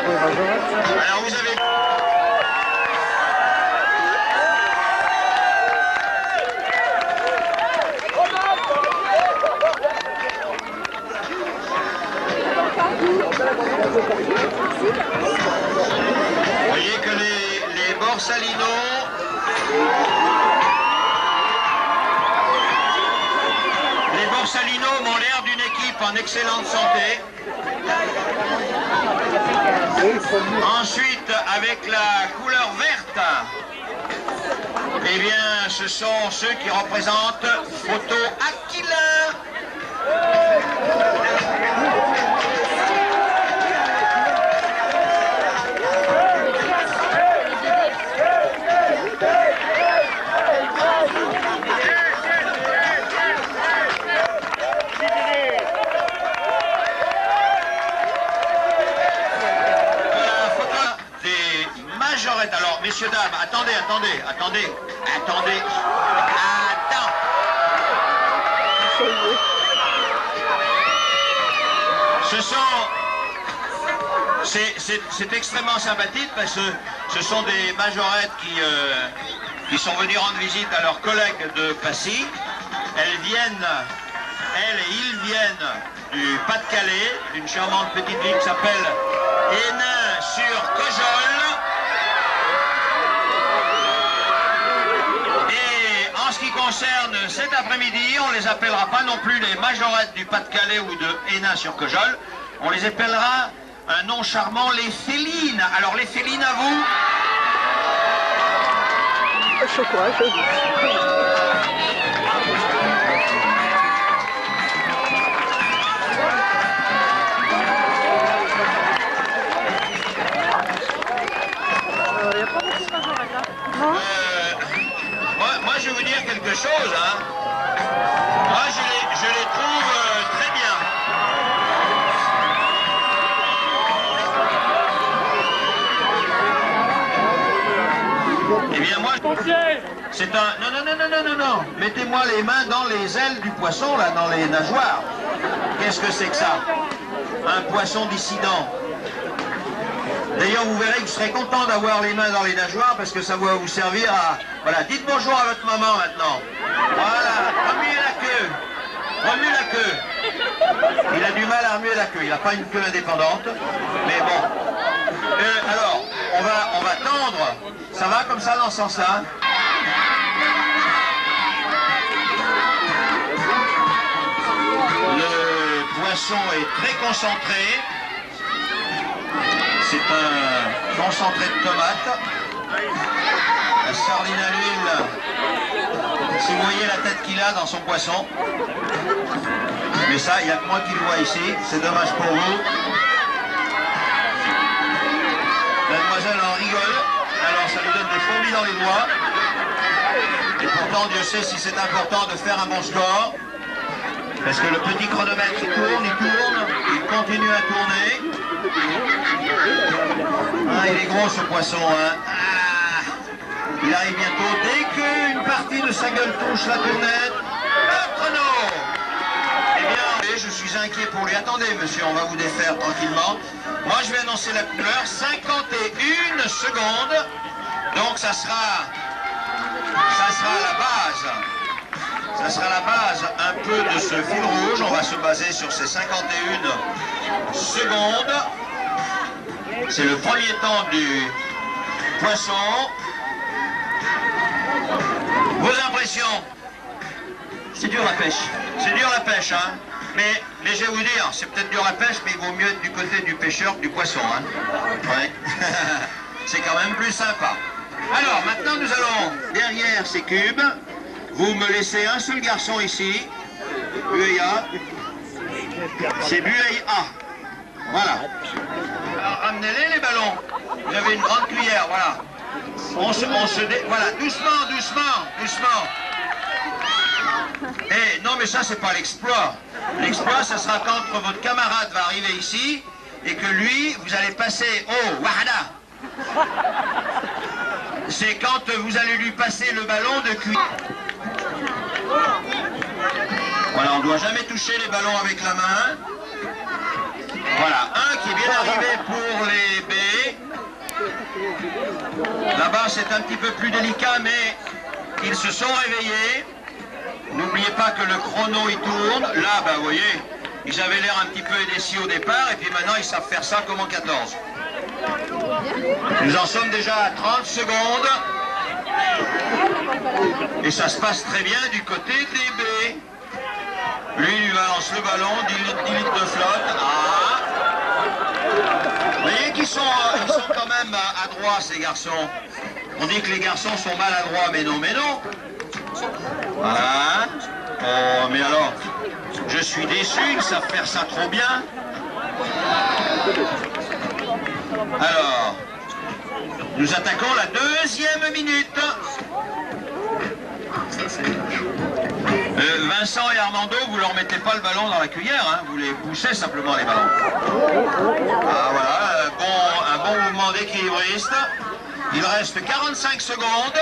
Alors vous avez... Vous voyez que les Borsalino ont l'air d'une équipe en excellente santé. Ensuite, avec la couleur verte, eh bien, ce sont ceux qui représentent Photo Aquilin. Alors, messieurs, dames, attendez. C'est extrêmement sympathique parce que ce sont des majorettes qui sont venues rendre visite à leurs collègues de Passy. Elles et ils viennent du Pas-de-Calais, d'une charmante petite ville qui s'appelle Hénin-sur-Cojol. En ce qui concerne cet après-midi, on ne les appellera pas non plus les majorettes du Pas-de-Calais ou de Hénin-sur-Cojol. On les appellera un nom charmant, les félines. Alors les félines à vous? Moi, je vais vous dire quelque chose, hein. Moi, je les trouve très bien. Eh bien, moi, c'est un... Non. Mettez-moi les mains dans les ailes du poisson, là, dans les nageoires. Qu'est-ce que c'est que ça? Un poisson dissident. D'ailleurs, vous verrez que vous serez content d'avoir les mains dans les nageoires parce que ça va vous servir à... Voilà, dites bonjour à votre maman maintenant. Voilà, remuez la queue. Il a du mal à remuer la queue, il n'a pas une queue indépendante. Mais bon. Alors, on va tendre. Ça va comme ça dans ce sens-là? Le poisson est très concentré. C'est un concentré de tomate. La sardine à l'huile. Si vous voyez la tête qu'il a dans son poisson. Mais ça, il n'y a que moi qui le vois ici. C'est dommage pour vous. Mademoiselle en rigole. Alors ça lui donne des fourmis dans les doigts. Et pourtant, Dieu sait si c'est important de faire un bon score. Parce que le petit chronomètre, il tourne, il continue à tourner. Ah, il est gros ce poisson, hein. Ah, il arrive bientôt. Dès qu'une partie de sa gueule touche la tournette, le chrono. Eh bien, je suis inquiet pour lui. Attendez, monsieur, on va vous défaire tranquillement. Moi, je vais annoncer la couleur. 51 secondes Donc ça sera la base. Ça sera la base un peu de ce fil rouge. On va se baser sur ces 51 secondes. C'est le premier temps du poisson. Vos impressions? C'est dur la pêche. C'est dur la pêche, hein? Mais je vais vous dire, c'est peut-être dur la pêche, mais il vaut mieux être du côté du pêcheur que du poisson, hein? Ouais. C'est quand même plus sympa. Alors, maintenant, nous allons derrière ces cubes. Vous me laissez un seul garçon ici. Bueya. C'est Bueya. Voilà. Alors, ramenez-les, les ballons. Vous avez une grande cuillère, voilà. Voilà, doucement, doucement, doucement. Eh, non, mais ça, c'est pas l'exploit. L'exploit, ça sera quand votre camarade va arriver ici et que lui, vous allez passer au wahada. C'est quand vous allez lui passer le ballon de cuillère. Voilà, on ne doit jamais toucher les ballons avec la main. Voilà, un qui est bien arrivé pour les B. Là-bas, c'est un petit peu plus délicat, mais ils se sont réveillés. N'oubliez pas que le chrono, il tourne. Là, ben, vous voyez, ils avaient l'air un petit peu indécis au départ, et puis maintenant, ils savent faire ça comme en 14. Nous en sommes déjà à 30 secondes. Et ça se passe très bien du côté des B. Lui, il lui balance le ballon, 10 litres de flotte. Ah. Vous voyez qu'ils sont quand même adroits, ces garçons. On dit que les garçons sont maladroits, mais non, mais non. Voilà. Oh, mais alors, je suis déçu, ils savent faire ça trop bien. Alors, nous attaquons la deuxième minute. Vincent et Armando, vous leur mettez pas le ballon dans la cuillère, hein, vous les poussez simplement les ballons. Ah voilà, un bon mouvement d'équilibriste. Il reste 45 secondes.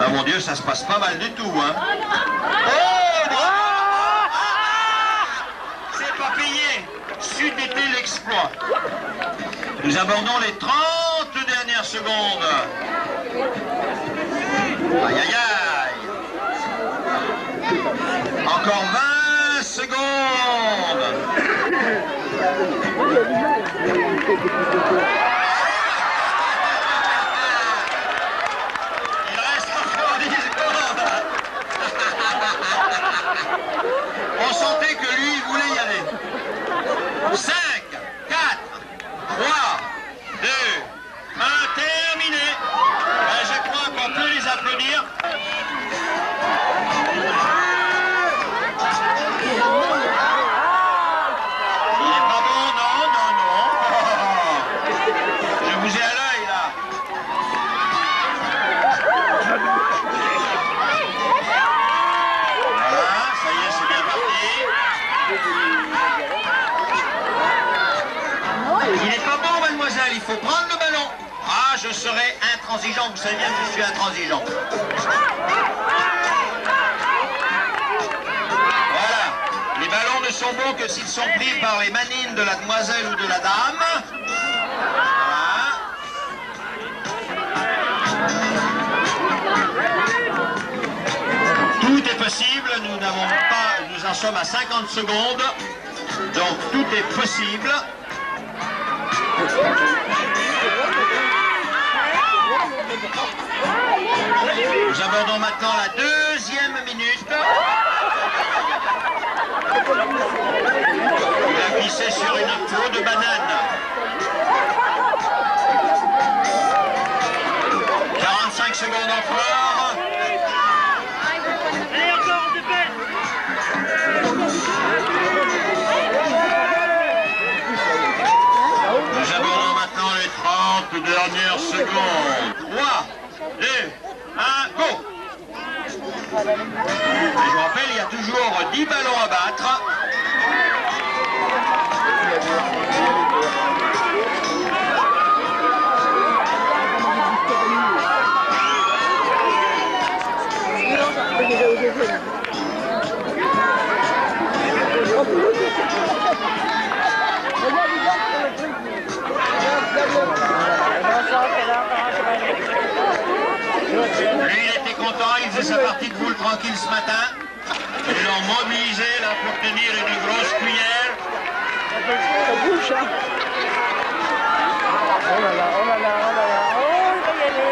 Ah mon Dieu, ça se passe pas mal du tout, hein. Oh, bravo! C'est pas payé. C'eût été l'exploit. Nous abordons les 30 dernières secondes. Aïe, aïe, aïe. Encore 20 secondes. Il reste encore 10 secondes. On sentait que lui, il voulait y aller. 5, 4, 3, 2, 1, terminé. Je crois qu'on peut les applaudir. Il n'est pas bon, non, non, non. Je vous ai à l'œil, là. Voilà, ça y est, c'est bien parti. Il n'est pas bon, mademoiselle, il faut prendre le ballon. Ah, je serai intransigeant, vous savez bien que je suis intransigeant. Voilà, les ballons ne sont bons que s'ils sont pris par les manines de la demoiselle ou de la dame. Voilà. Tout est possible, nous en sommes à 50 secondes, donc tout est possible. Nous abordons maintenant la deuxième minute. Il a glissé sur une peau de banane. 45 secondes encore. Nous abordons maintenant les 30 dernières secondes. 3, 2, 1, go! Et je vous rappelle, il y a toujours 10 ballons à battre. commencé sa partie de boule tranquille ce matin. Ils l'ont mobilisé là pour tenir une grosse cuillère. Ça bouge, hein. Oh là là, oh là là, oh là là. Oh, il va y aller.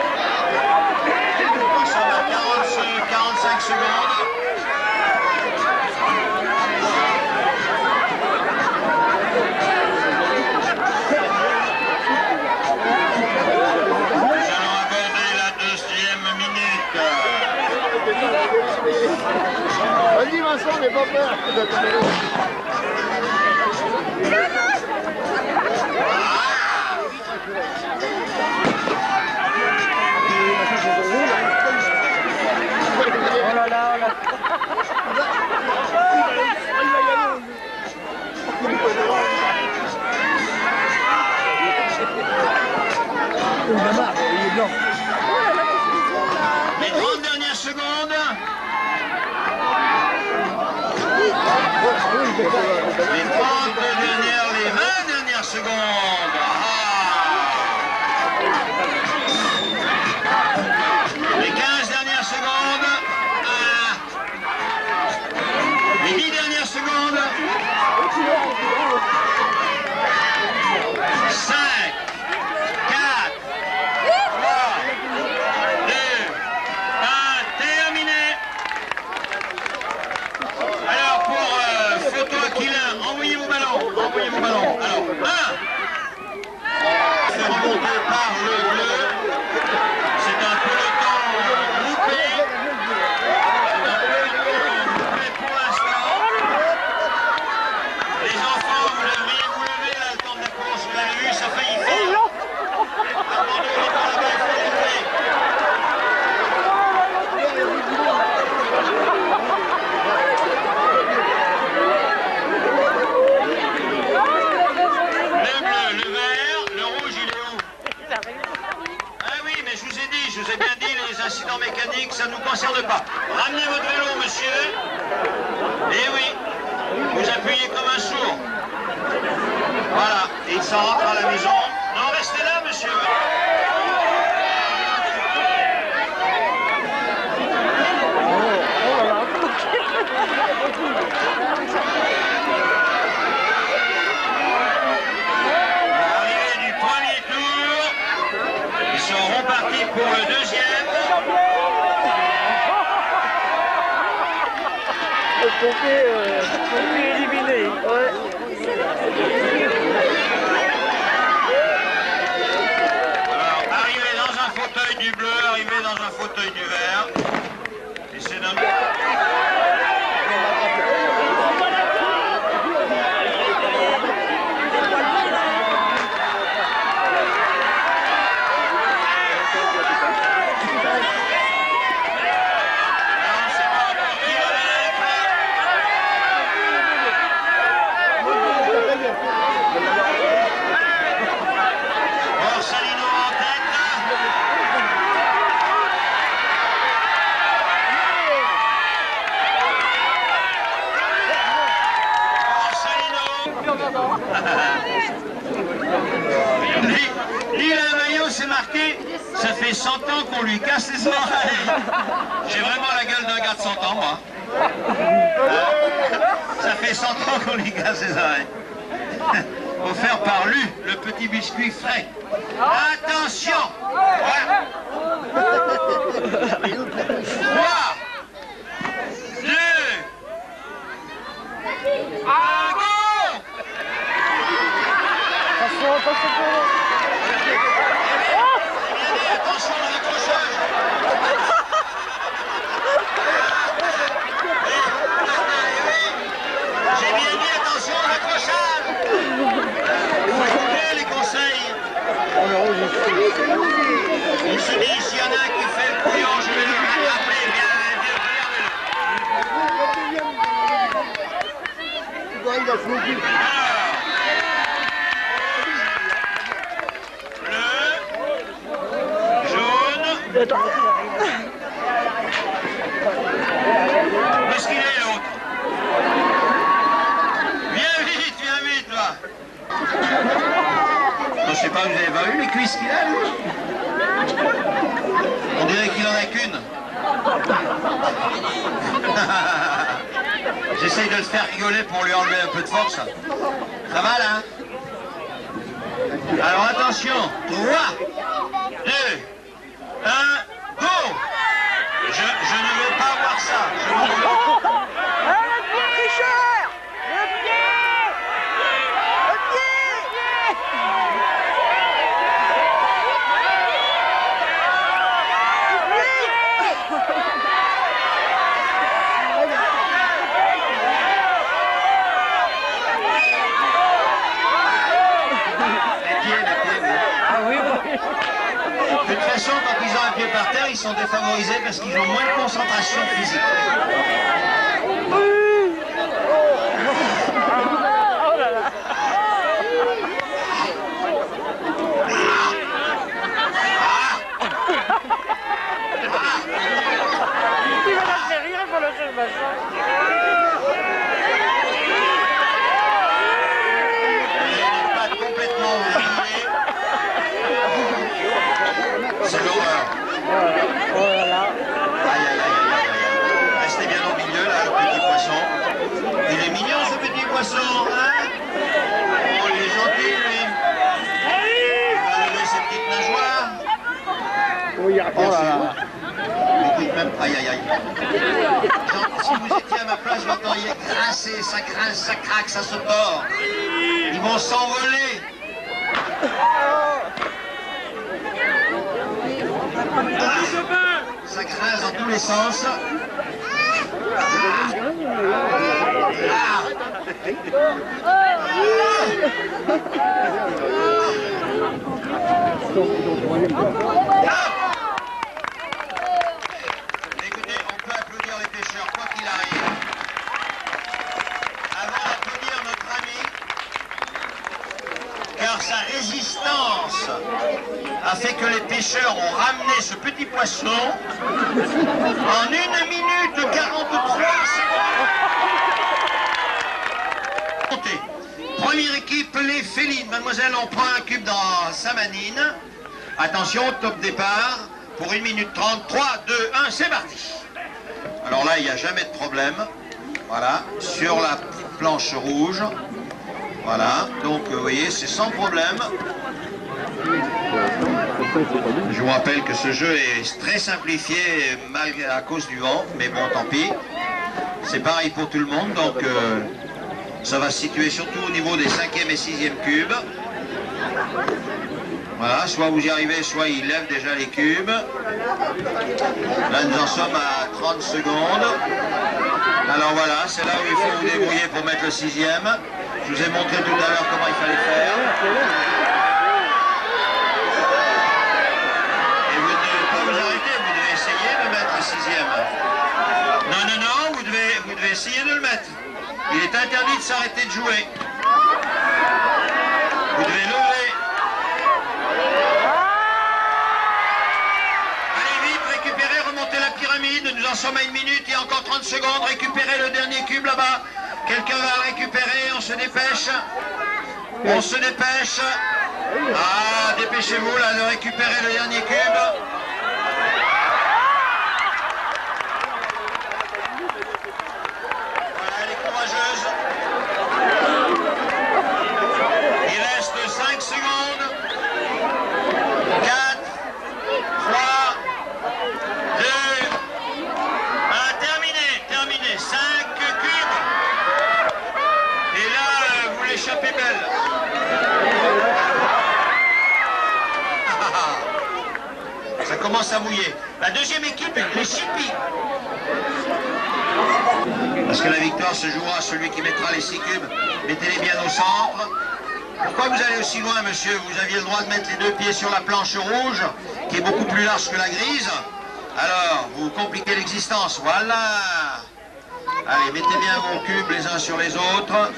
Nous sommes à 45 secondes. Nous allons aborder la 2e minute. Vas-y Vincent, n'aie pas peur. Oh là là, oh là. Il a marre, il est blanc. Les 30 dernières secondes. Les 30 dernières, les 20 dernières secondes. Les 15 dernières secondes. Les 10 dernières secondes. 5, 4, 3, 2, 1, terminé. Alors pour photo Aquilin, envoyez vos ballons. Envoyez vos ballons. Alors, 1. C'est remonté par le bleu. C'est un peloton groupé. C'est un peloton groupé pour l'instant. Les enfants, vous devriez vous lever là, le temps de la course. Vous l'avez vu, ça a failli faire. Abandonnez par là-bas, il faut les lever. Le bleu, le vert, le rouge, il est où? Ah oui, mais je vous ai dit, je vous ai bien dit, les incidents mécaniques, ça ne nous concerne pas. Ramenez votre vélo, monsieur. Eh oui, vous appuyez comme un sourd. Voilà, et il s'en rentre à la maison. Non, restez là, monsieur. Arrivée du premier tour. Ils sont repartis pour le 2e. Le pompier éliminé. Ouais. Alors, arrivé dans un fauteuil du bleu, arrivé dans un fauteuil du vert. Et c'est notre... Borsalino en tête. Borsalino. Lui, il a un maillot, c'est marqué. Ça fait 100 ans qu'on lui casse les oreilles. J'ai vraiment la gueule d'un gars de 100 ans, moi. Ça fait 100 ans qu'on lui casse les oreilles. Offert par Lu, le petit biscuit frais. Attention! Voilà. 3, 2, 1, go! Attention, attention. Attention à l'accrochage! J'ai bien dit attention à l'accrochage! Vous écoutez les conseils? Il se dit, s'il y en a un qui fait le couillon, je vais le rattraper. Bleu, jaune. Où est-ce qu'il est l'autre? Viens vite là. Je sais pas, vous avez pas vu les cuisses qu'il a, lui? On dirait qu'il en a qu'une. J'essaye de le faire rigoler pour lui enlever un peu de force. Ça va là? Alors attention, 3, 2, 1, go! Je ne veux pas voir ça. Je ne veux... De toute façon, quand ils ont un pied par terre, ils sont défavorisés parce qu'ils ont moins de concentration physique. Il va la faire rire pour le faire machin. C'est l'horreur. Oh là là. Aïe, aïe, aïe, aïe, aïe. Restez bien au milieu, là, le petit poisson. Il est mignon, ce petit poisson, hein? Oh, il est gentil, lui. Il va lever ses petites nageoires. Oui, oh là là. Écoute, même... Aïe, aïe, aïe. Genre, si vous étiez à ma place, vous entendriez grincer, ça grince, ça craque, ça se tord. Ils vont s'envoler. Ça grince dans tous les sens. Écoutez, on peut applaudir les pêcheurs, quoi qu'il arrive. Avant d'applaudir notre ami, car sa résistance a fait que les pêcheurs ont ramené ce petit poisson en 1 minute 43 secondes. Première équipe, les félines. Mademoiselle, on prend un cube dans sa manine. Attention, top départ pour 1 minute 30. 3, 2, 1, c'est parti. Alors là, il n'y a jamais de problème. Voilà, sur la planche rouge. Voilà, donc vous voyez, c'est sans problème. Je vous rappelle que ce jeu est très simplifié malgré à cause du vent, mais bon, tant pis. C'est pareil pour tout le monde, donc ça va se situer surtout au niveau des 5e et 6e cubes. Voilà, soit vous y arrivez, soit il lève déjà les cubes. Là, nous en sommes à 30 secondes. Alors voilà, c'est là où il faut vous débrouiller pour mettre le 6e. Je vous ai montré tout à l'heure comment il fallait faire. Et vous ne devez pas vous arrêter, vous devez essayer de mettre le 6e. Non, non, non, vous devez essayer de le mettre. Il est interdit de s'arrêter de jouer. Vous devez lever. Allez vite, récupérez, remontez la pyramide. Nous en sommes à 1 minute, il y a encore 30 secondes. Récupérez le dernier cube là-bas. Quelqu'un va le récupérer, on se dépêche. On se dépêche. Ah, dépêchez-vous là de récupérer le dernier cube. Voilà, elle est courageuse. Il reste 5 secondes. 4, 3, 2, 1, terminé. 5 cubes. Et là, vous l'échappez belle. Ça commence à mouiller. La deuxième équipe, les chippies. Parce que la victoire se jouera, celui qui mettra les 6 cubes. Mettez-les bien au centre. Pourquoi vous allez aussi loin, monsieur? Vous aviez le droit de mettre les 2 pieds sur la planche rouge, qui est beaucoup plus large que la grise. Alors, vous compliquez l'existence. Voilà. Allez, mettez bien vos cubes les uns sur les autres.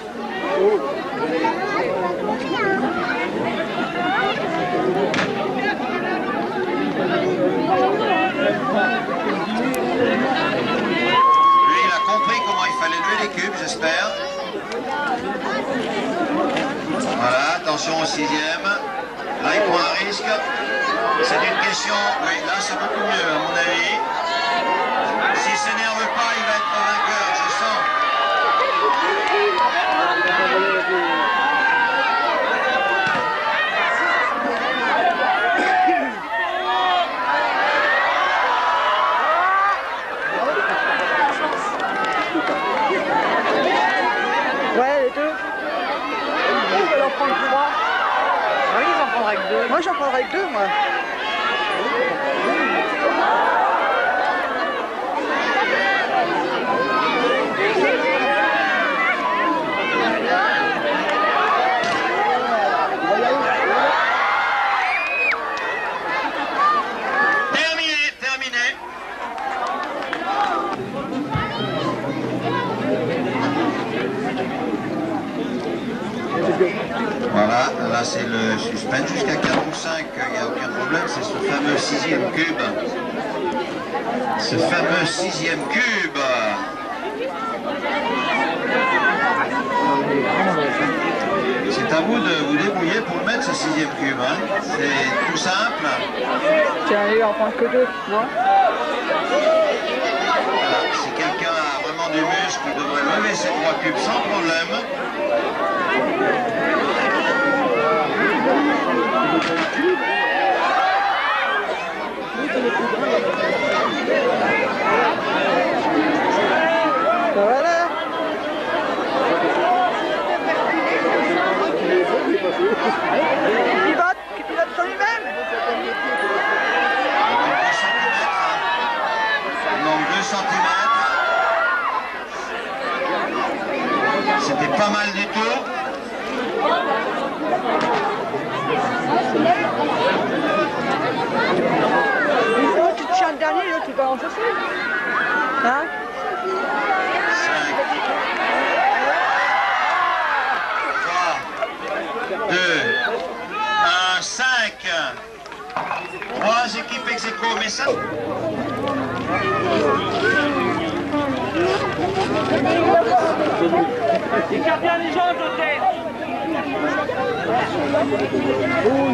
Lui, il a compris comment il fallait lever les cubes, j'espère. Voilà, attention au 6e. Là, il prend un risque. C'est une question... Oui, là, c'est beaucoup mieux, à mon avis. S'il s'énerve pas, il va être vainqueur, je sens. Ouais, les deux. On peut en prendre 3. Oui, j'en prendrai que 2. Moi, j'en prendrai que 2, moi. Voilà, là c'est le suspense jusqu'à 4 ou 5, il n'y a aucun problème, c'est ce fameux 6e cube. Ce fameux 6e cube. C'est à vous de vous débrouiller pour le mettre ce 6e cube, hein. C'est tout simple. Tiens, allez, on prend que 2, tu vois. Voilà, si quelqu'un a vraiment du muscle, il devrait lever ces 3 cubes sans problème. Voilà. Qui pilote sur lui-même. Il manque 2 cm. C'était pas mal du tout. Oh, tu te tiens le dernier, l'autre tu balances aussi. Hein? 5, 3, 2, 1, 5. 3 équipes ex-aequo, mais ça... Écarte bien les gens, côté.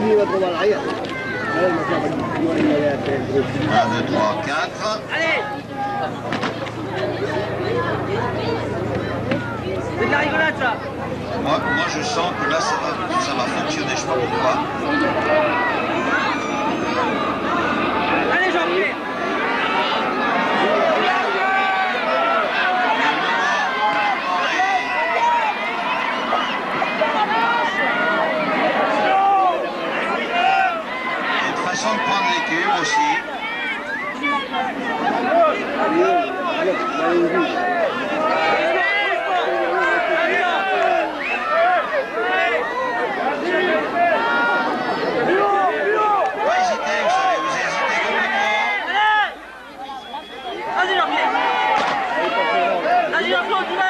il va trouver l'arrière. 1, 2, 3, 4. Allez. C'est de la rigolade, ça. Moi je sens que là ça va fonctionner, je sais pas pourquoi. Allez, Jean-Pierre. De prendre les cubes aussi. Pas hésiter, vous savez, vous hésitez complètement. Vas-y, Jean-Pierre. Vas-y, Jean-Claude, tu vas.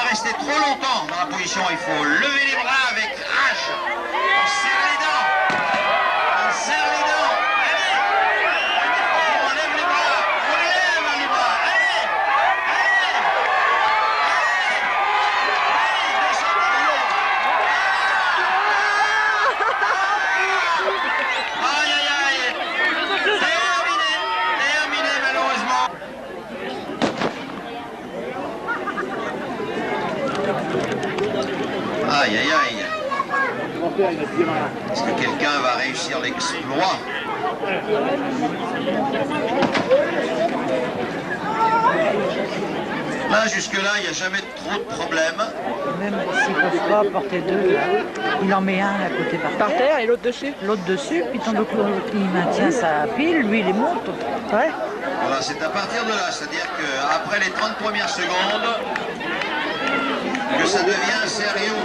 Rester trop longtemps dans la position, il faut lever les bras avec rage. On serre les dents. On serre les dents. Allez. On lève les bras. On lève les bras. Allez. Allez. Allez. Descendez. Aïe, aïe, aïe. Terminé. Terminé, malheureusement. Aïe, aïe, aïe. Est-ce que quelqu'un va réussir l'exploit? Là, jusque-là, il n'y a jamais trop de problèmes. Même s'il ne peut pas porter deux, là, il en met un à côté par terre Et l'autre dessus. l'autre dessus, puis tandis que l'autre il maintient sa pile, lui il les monte. Ouais. Voilà, c'est à partir de là, c'est-à-dire qu'après les 30 premières secondes, que ça devient sérieux.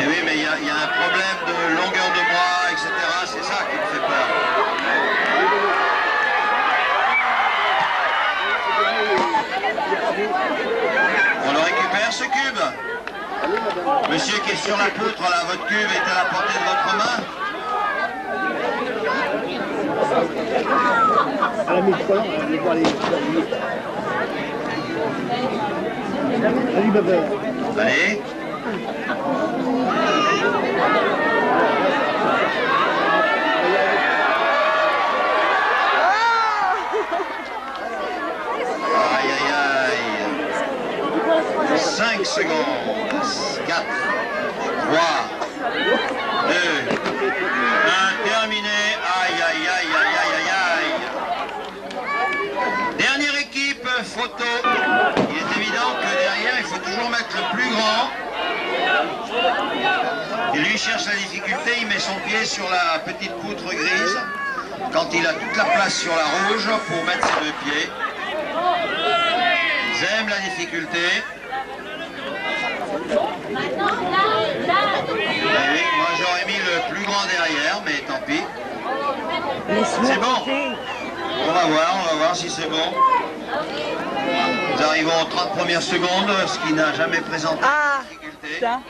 Et oui, mais il y a un problème de longueur de bras, etc. C'est ça qui me fait peur. On le récupère, ce cube? Monsieur qui est sur la poutre, là, votre cube est à la portée de votre main? Elle a mis le collant, elle veut voir les... Allez, bébé. Allez. Aïe, aïe, aïe. 5 secondes. 4, 3, 2, 1, terminé. Aïe, aïe, aïe, aïe, aïe, aïe, aïe. Dernière équipe, photo. Il est évident que derrière, il faut toujours mettre le plus grand. Et lui cherche la difficulté, il met son pied sur la petite poutre grise. Quand il a toute la place sur la rouge pour mettre ses 2 pieds. Ils aiment la difficulté. Eh oui, moi j'aurais mis le plus grand derrière, mais tant pis. C'est bon. On va voir si c'est bon. Nous arrivons aux 30 premières secondes, ce qui n'a jamais présenté de difficulté. Putain.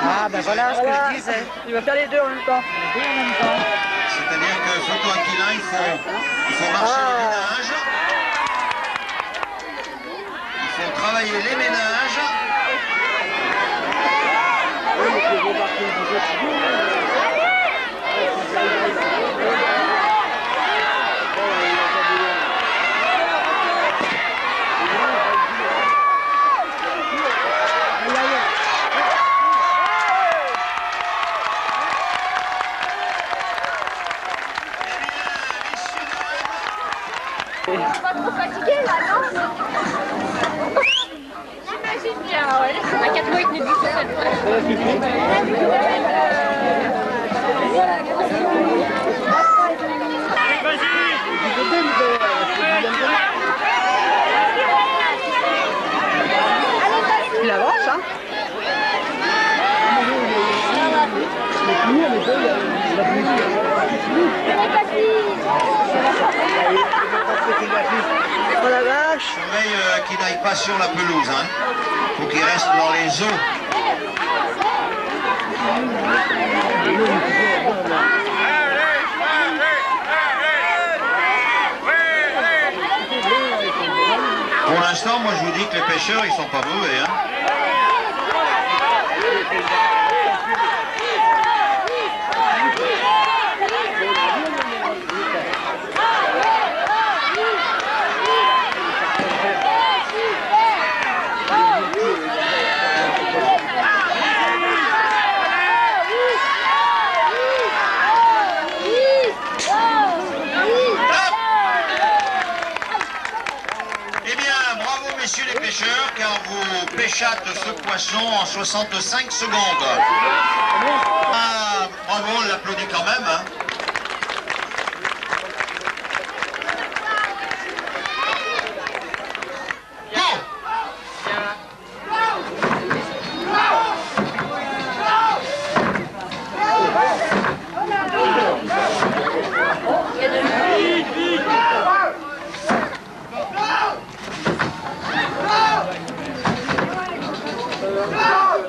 Ah, ben voilà ce que je disais. Il va faire les deux en même temps. Les deux en même temps. C'est-à-dire que Photo Aquilin, il faut marcher les ménages. Il faut travailler les ménages. Pas trop fatigué là, non? J'imagine bien, ouais. À 4 mois, il tenait plus seul. Il avance, hein? Oh la vache! Surveille qu'il n'aille pas sur la pelouse, hein. Faut qu'il reste dans les eaux. Pour l'instant, moi je vous dis que les pêcheurs, ils sont pas mauvais, hein. Messieurs les pêcheurs, car vous pêchâtes ce poisson en 65 secondes. Ah, bravo, on l'applaudit quand même. Hein.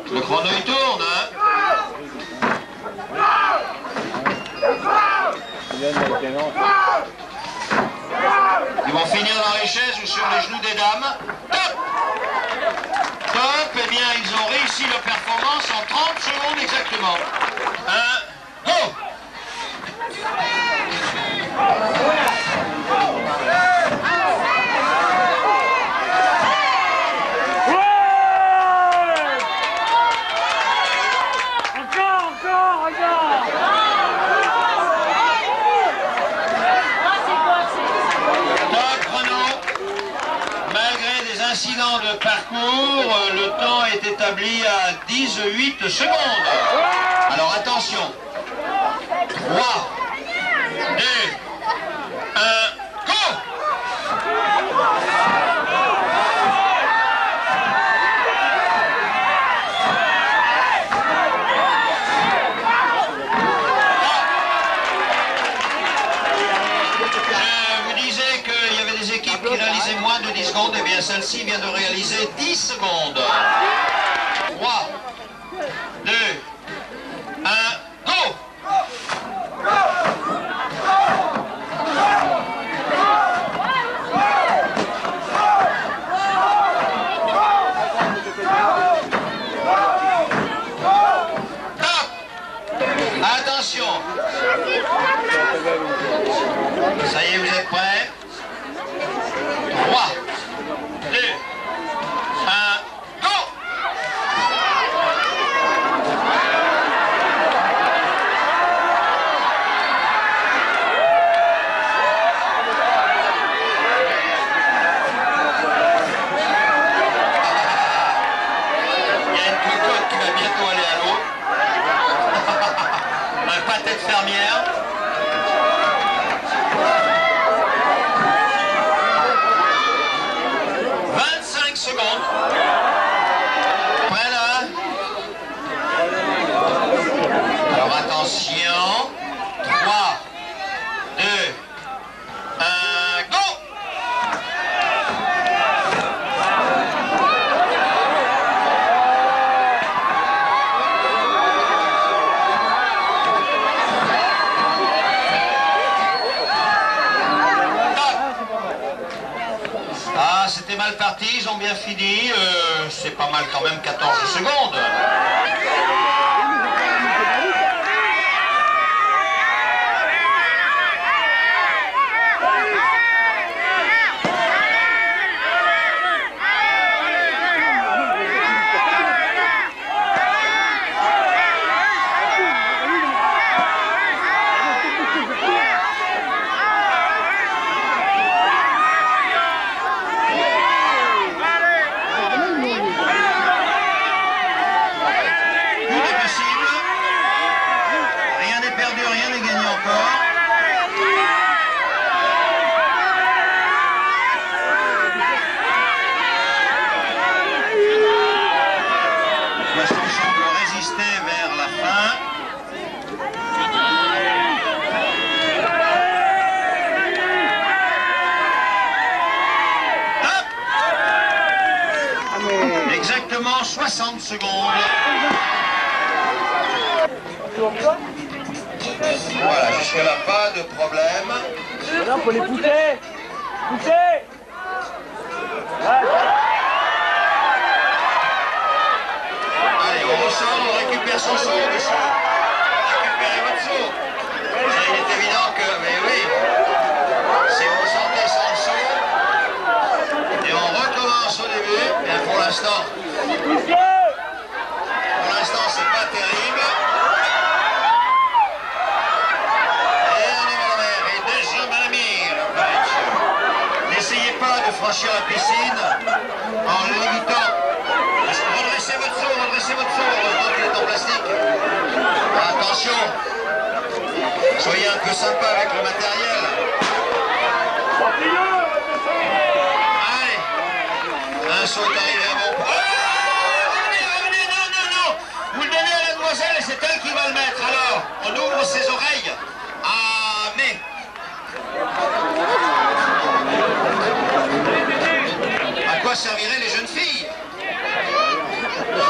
Le chrono il tourne, hein. Ils vont finir dans les chaises ou sur les genoux des dames. Top! Top, eh bien ils ont réussi leur performance en 30 secondes exactement. Go! Incident de parcours, le temps est établi à 18 secondes. Alors attention. 3, 2, 1, go! Qui réalisait moins de 10 secondes, et bien celle-ci vient de réaliser 10 secondes. 3, 2, 1, go! mal parti, ils ont bien fini. C'est pas mal quand même, 14 secondes. Exactement 60 secondes. Voilà, jusque-là, pas de problème. Là, faut les pousser. Pousser. Allez, on ressort, on récupère son saut, monsieur. Récupérez votre saut. Il est évident que, mais oui, si vous sortez sans le saut, et on recommence au début, bien pour l'instant, c'est pas terrible. Et on est à la mer, et déjà à la mire. N'essayez pas de franchir la piscine en l'évitant. Redressez votre saut, heureusement qu'il est en plastique. Attention, soyez un peu sympa avec le matériel. Allez, un saut est arrivé à bon point. Revenez, non. Vous le donnez à la demoiselle et c'est elle qui va le mettre. Alors, on ouvre ses oreilles. Ah, mais... À quoi serviraient les jeunes filles?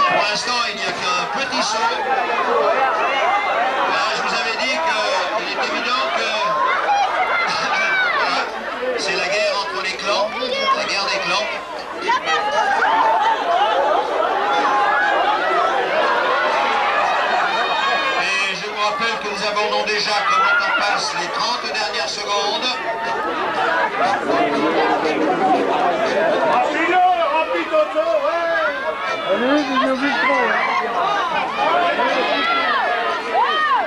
Pour l'instant, il n'y a qu'un petit saut. Là, je vous avais dit qu'il est évident que... Voilà, c'est la guerre entre les clans, la guerre des clans. Et je vous rappelle que nous abordons déjà, comme le temps passe, les 30 dernières secondes. Remplis ton saut, ouais. Allez,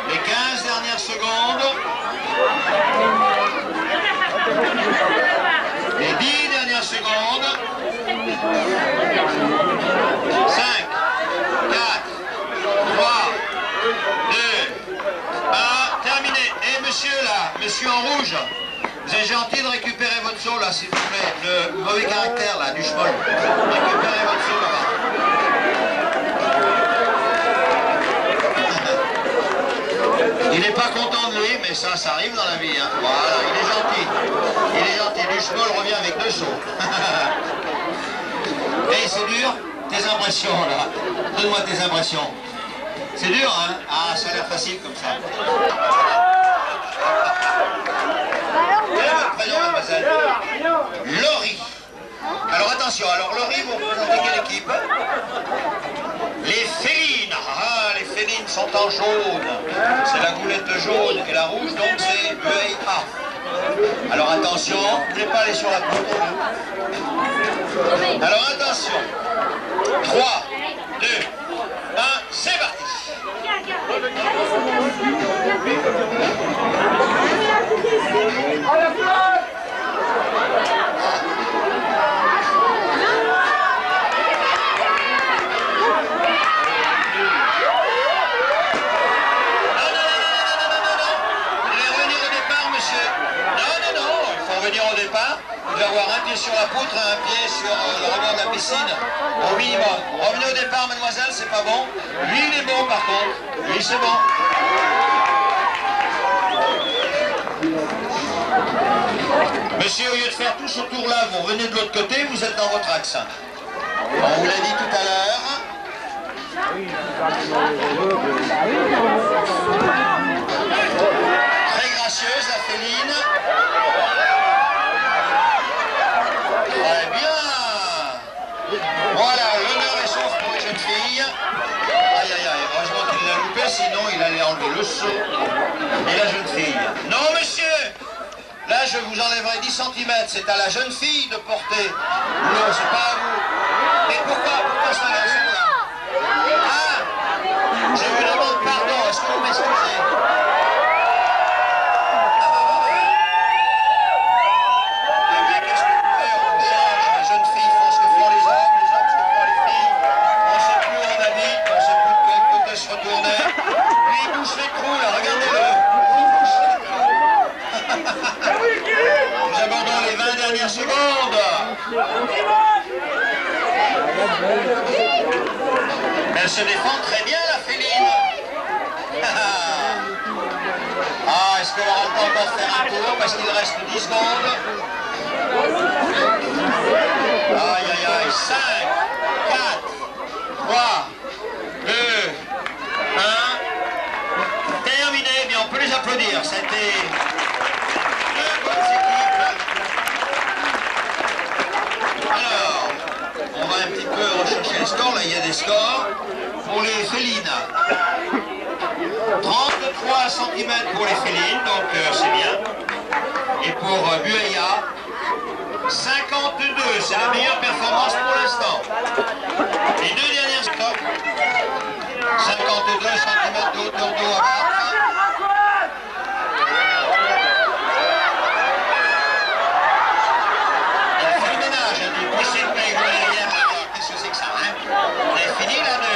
Les 15 dernières secondes. Les 10 dernières secondes. 5, 4, 3, 2, 1, terminé. Et monsieur là, monsieur en rouge, vous êtes gentil de récupérer votre saut là, s'il vous plaît. Le mauvais caractère là, du schmoll. Récupérez votre saut là-bas. Il n'est pas content de lui, mais ça arrive dans la vie. Hein. Voilà, il est gentil. Du schmoll revient avec 2 sauts. Et c'est dur, tes impressions là. Donne-moi tes impressions. C'est dur, hein? Ah, ça a l'air facile comme ça. Quel est votre prénom, mademoiselle? Laurie. Alors attention, Laurie, vous représentez quelle équipe? Les félines. Ah, les félines sont en jaune. C'est la goulette jaune et la rouge, donc c'est EA. Alors attention, vous ne voulez pas aller sur la poutre. Alors attention. 3, 2, 1, c'est parti. Au départ, vous devez avoir un pied sur la poutre et un pied sur le rebord de la piscine, au minimum. Revenez au départ, mademoiselle, c'est pas bon. Lui, il est bon, par contre. Lui, c'est bon. Monsieur, au lieu de faire tout ce tour-là, vous revenez de l'autre côté, vous êtes dans votre axe. On vous l'a dit tout à l'heure. Très gracieuse, la féline. Très bien. sinon il allait enlever le seau et la jeune fille. Non, monsieur! Là, je vous enlèverai 10 cm. C'est à la jeune fille de porter l'eau, c'est pas à vous. Mais pourquoi c'est un garçon, là? Ah! Je vous demande pardon. Est-ce que vous m'excusez? Nous abordons les 20 dernières secondes. Elle se défend très bien, la féline. Ah, est-ce qu'on aura le temps de faire un tour parce qu'il reste 10 secondes? Aïe, aïe, aïe. 5, 4, 3, 2, 1. Terminé. Bien, on peut les applaudir. C'était... Alors, on va un petit peu rechercher les scores. Là, il y a des scores pour les félines. 33 cm pour les félines, donc c'est bien. Et pour Bueya, 52, c'est la meilleure performance pour l'instant. Les deux dernières scores, 52 cm de hauteur d'eau à battre. Qu'est-ce que c'est que ça, hein? On est fini là de...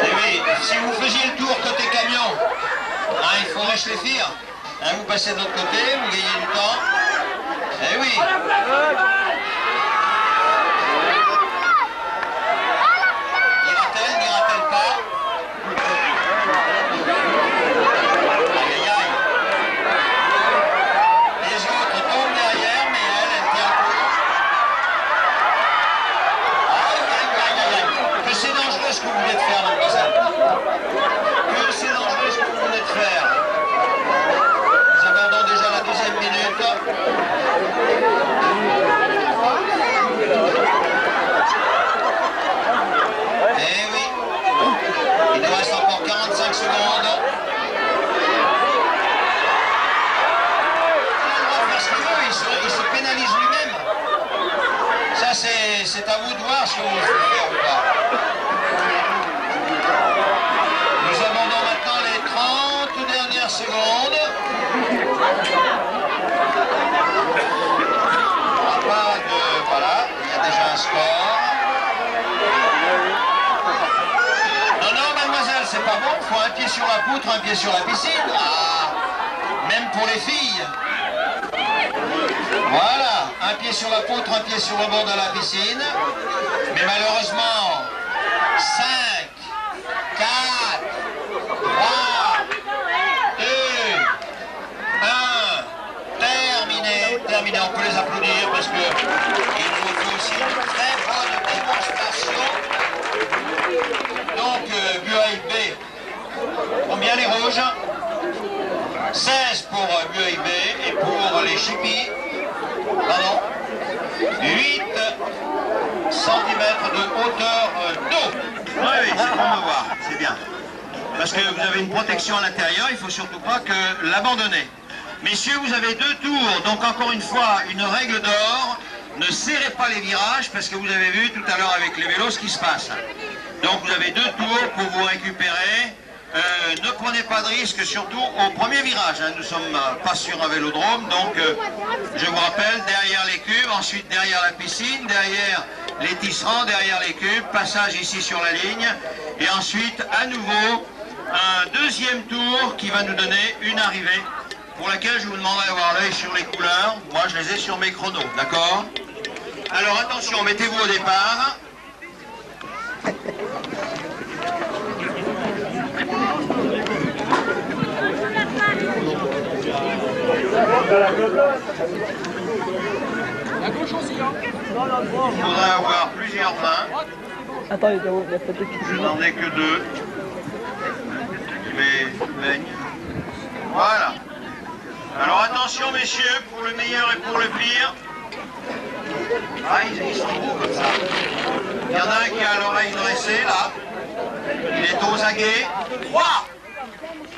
Eh oui, si vous faisiez le tour côté camion, hein, il faut réfléchir. Hein, vous passez de l'autre côté, vous gagnez du temps. Eh oui. N'ira-t-elle pas? Ce que vous venez de faire, mademoiselle. Que c'est dangereux ce que vous venez de faire. Nous abordons déjà la deuxième minute. Eh oui. Il nous reste encore 45 secondes. Il se pénalise lui-même. Ça, c'est à vous de voir ce que vous voulez faire ou pas. Nous abordons maintenant les 30 dernières secondes. Voilà, il y a déjà un score. Non, mademoiselle, c'est pas bon. Il faut un pied sur la poutre, un pied sur la piscine. Ah, même pour les filles. Voilà, un pied sur la poutre, un pied sur le bord de la piscine. Mais malheureusement, 5, 4, 3, 2, 1, terminé, on peut les applaudir parce que il nous faut aussi une très bonne démonstration. Donc, BUAIB, combien les rouges? 16 pour BUAIB et pour les chippies, pardon, 8 cm de hauteur d'eau. Oui, c'est pour me voir, c'est bien. Parce que vous avez une protection à l'intérieur, il ne faut surtout pas que l'abandonner. Messieurs, vous avez 2 tours, donc encore une fois, une règle d'or, ne serrez pas les virages, parce que vous avez vu tout à l'heure avec les vélos ce qui se passe. Donc vous avez 2 tours pour vous récupérer. Ne prenez pas de risque, surtout au premier virage. Hein. Nous ne sommes pas sur un vélodrome, donc je vous rappelle, derrière les cubes, ensuite derrière la piscine, derrière les tisserands, derrière les cubes, passage ici sur la ligne, et ensuite à nouveau un deuxième tour qui va nous donner une arrivée, pour laquelle je vous demanderai d'avoir l'œil sur les couleurs. Moi je les ai sur mes chronos, d'accord? Alors attention, mettez-vous au départ. Il faudrait avoir plusieurs mains. Attends, il y a peut-être Je n'en ai que 2. Mais voilà. Alors attention messieurs, pour le meilleur et pour le pire. Ah, ils sont beaux comme ça. Il y en a un qui a l'oreille dressée là. Il est aux aguets. 3,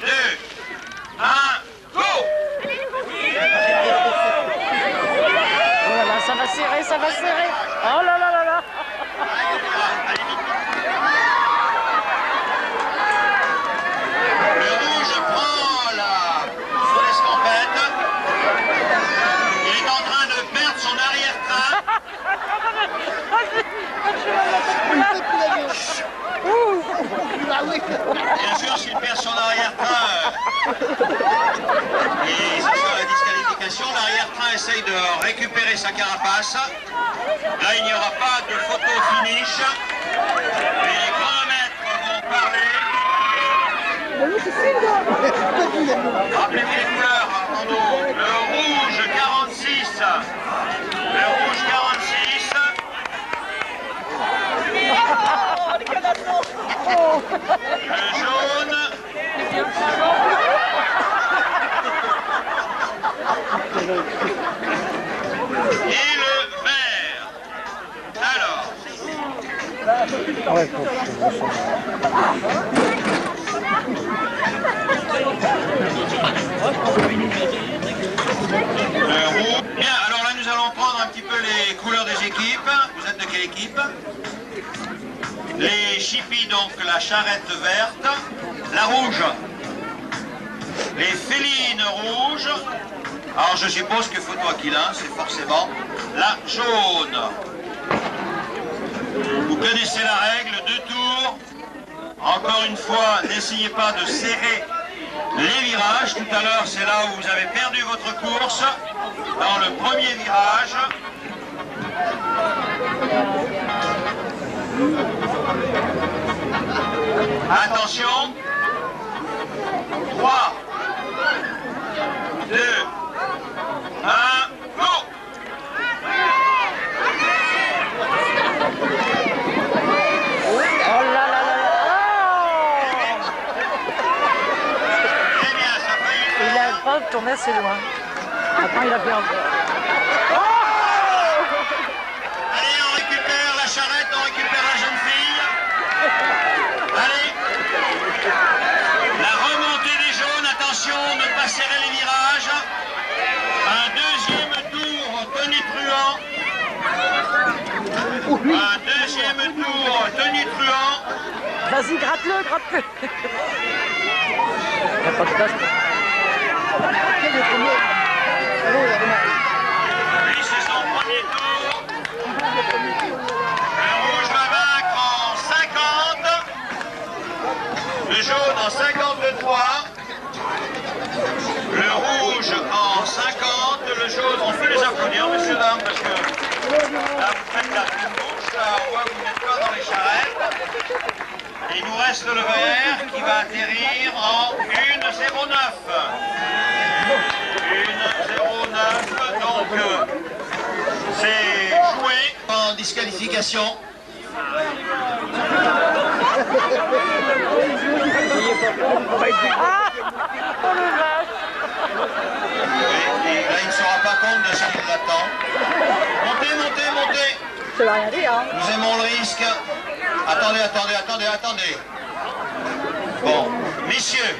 2, 1, go! Oh là là, ça va serrer, ça va serrer. Oh là là là là. Le rouge prend l'escampette. Il est en train de perdre son arrière-train. Bien sûr, s'il perd son arrière-train, et ce sera la disqualification, l'arrière-train essaye de récupérer sa carapace. Là, il n'y aura pas de photo finish. Les chronomètres vont parler. Rappelez-vous les couleurs, Armando. Le rouge 46. Le rouge 46. Le jaune. Et le vert. Alors. Bien, alors là nous allons prendre un petit peu les couleurs des équipes. Vous êtes de quelle équipe? Les chippies, donc la charrette verte, la rouge. Les félines rouges. Alors je suppose que photo Aquilin, c'est forcément la jaune. Vous connaissez la règle, 2 tours. Encore une fois, n'essayez pas de serrer les virages. Tout à l'heure, c'est là où vous avez perdu votre course, dans le premier virage. Attention. 3, 2, 1, go! Oh là là là là. Très bien, ça fait... Il a pas tourné assez loin. Après, il a perdu. Allez, on récupère la charrette, on récupère la jeune fille. Allez. La remontée des jaunes, attention, ne pas serrer les virages. Un deuxième tour tonitruant. Un deuxième tour tonitruant. Vas-y, gratte-le, gratte-le. Il n'y a pas de place. Lui, c'est son premier tour. Le rouge va vaincre en 50. Le jaune en 53. Le rouge en 50. Le jaune, on peut les applaudir, messieurs, dames, parce que là, vous faites la petite bouche. Là, on voit que vous n'êtes pas dans les charrettes. Et il nous reste le vert qui va atterrir en 1,09. 1,09. Donc, c'est joué en disqualification. Ah, oh le vache. Et là, il ne se rend pas compte de ce qui l'attend. Montez, montez, montez. Ça va rien dire, hein. Nous aimons le risque. Attendez, attendez, attendez, attendez. Bon, messieurs,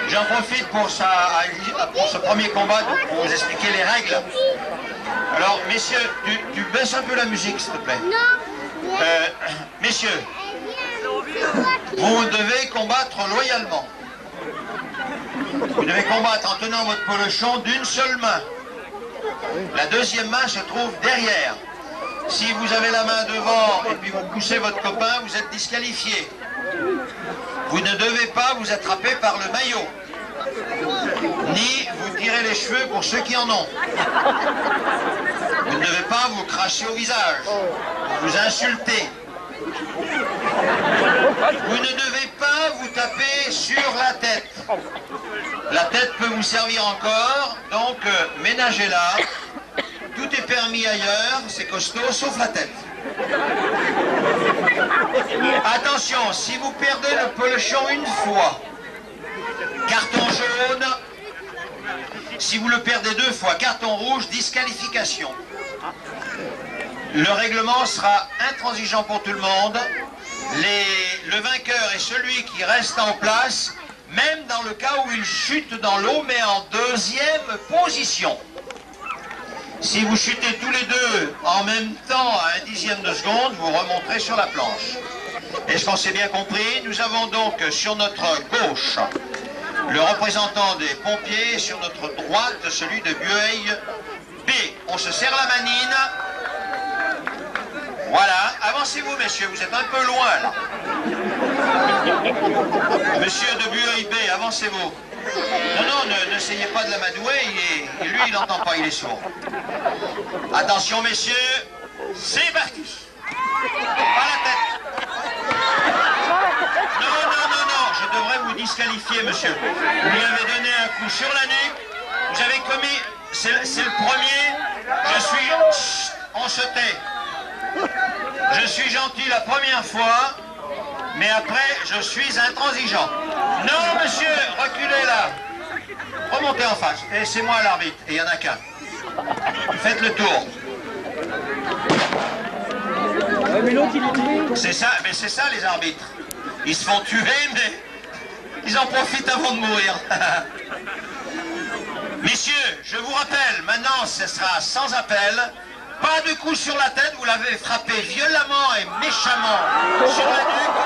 j'en profite pour ce premier combat pour vous expliquer les règles. Alors, messieurs, tu baisses un peu la musique, s'il te plaît. Messieurs, vous devez combattre loyalement. Vous devez combattre en tenant votre polochon d'une seule main. La deuxième main se trouve derrière. Si vous avez la main devant et puis vous poussez votre copain, vous êtes disqualifié. Vous ne devez pas vous attraper par le maillot, ni vous tirer les cheveux pour ceux qui en ont. Vous ne devez pas vous cracher au visage, vous insulter. Vous ne devez pas vous taper sur la tête. La tête peut vous servir encore, donc ménagez-la. Tout est permis ailleurs, c'est costaud, sauf la tête. Attention, si vous perdez le polochon une fois, carton jaune, Si vous le perdez 2 fois, carton rouge, disqualification. Le règlement sera intransigeant pour tout le monde. Le vainqueur est celui qui reste en place, même dans le cas où il chute dans l'eau, mais en 2e position. Si vous chutez tous les deux en même temps à 1/10 de seconde, vous remonterez sur la planche. Est-ce qu'on s'est bien compris? Nous avons donc sur notre gauche le représentant des pompiers, sur notre droite celui de Bueil B. On se serre la manine. Voilà, avancez-vous messieurs, vous êtes un peu loin là. Monsieur de Bueil B, avancez-vous. Non, n'essayez pas de l'amadouer, lui il n'entend pas, il est sourd. Attention messieurs, c'est parti. Pas la tête. Non, je devrais vous disqualifier monsieur. Vous lui avez donné un coup sur la nuque, vous avez commis, c'est le premier, je suis, chut, on se tait. Je suis gentil la première fois, mais après je suis intransigeant. Non monsieur, reculez là. Remontez en face, et c'est moi l'arbitre, et il n'y en a qu'un. Faites le tour. C'est ça, mais c'est ça les arbitres. Ils se font tuer, mais ils en profitent avant de mourir. Messieurs, je vous rappelle, maintenant ce sera sans appel. Pas de coup sur la tête, vous l'avez frappé violemment et méchamment sur la nuque.